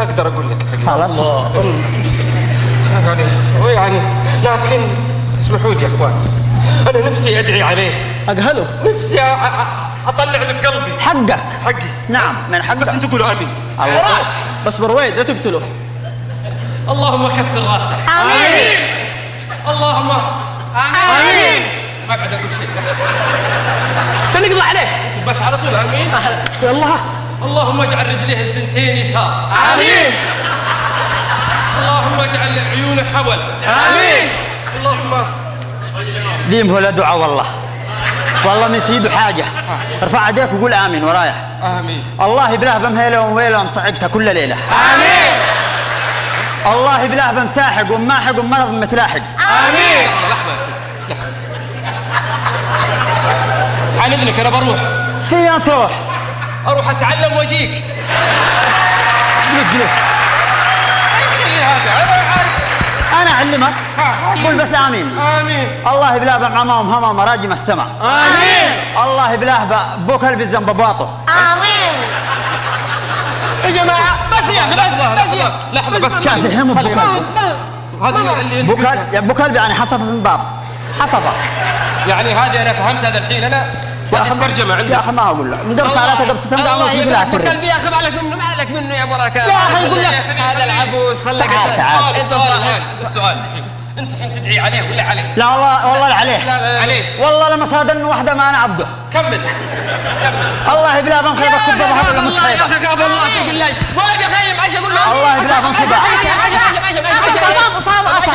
ما اقدر اقول لك خلاص يعني لكن اسمحوا لي يا اخوان، انا نفسي ادعي عليه، اقهله، نفسي اطلع اللي بقلبي. حقي نعم من حقك، بس انتوا قولوا امين. بس برويد لا تقتله. اللهم كسر راسه. آمين. اللهم آمين. ما قاعد اقول شيء. شو نقضي عليه؟ انتوا بس على طول امين. يلا. اللهم اجعل رجليه الثنتين يسار. آمين. اللهم اجعل عيونه حول. آمين. اللهم ديم هو دعاء والله ما يصيده حاجه. ارفع يديك وقول امين ورايح. امين. الله بلاه بمهيله ومويله ومصعبتها كل ليله. آمين. الله بلاه بمساحق وماحق ومرض متلاحق. آمين. لحظه عن اذنك انا بروح. فين تروح؟ اروح اتعلم واجيك. جلس ايش اللي هذا؟ انا عارف. انا اعلمك. قول بس امين. امين. الله بلاه بمعماهم همام مراجم السماء. آمين. الله بلاه بو كلب الذنب باطه. آمين. يا جماعه بس يا اخي بس يا لحظه بس. كان فهموا بو كلب. هذا اللي انت بو كلب يعني حصف من باب حصفه. يعني هذه انا فهمت هذا الحين انا. هذه الترجمه عندك. يا اخي ما اقول لك مدرس على قبستهم دعوه في بلاد قلبي يا اخي معلك منه يا بركه. يا اخي يقول لك هذا العبوس خليك السؤال الان السؤال انت الحين تدعي عليه ولا عليه؟ لا والله عليه. عليه. والله لما صادن واحده ما انا عبده. كمل. الله بلا بنخيبك كبه ظهر ولا مش يا خيبه. اخي قابل الله فيك الله ولا بيخيم عايش اقول له الله بلا بنخيبك. عايش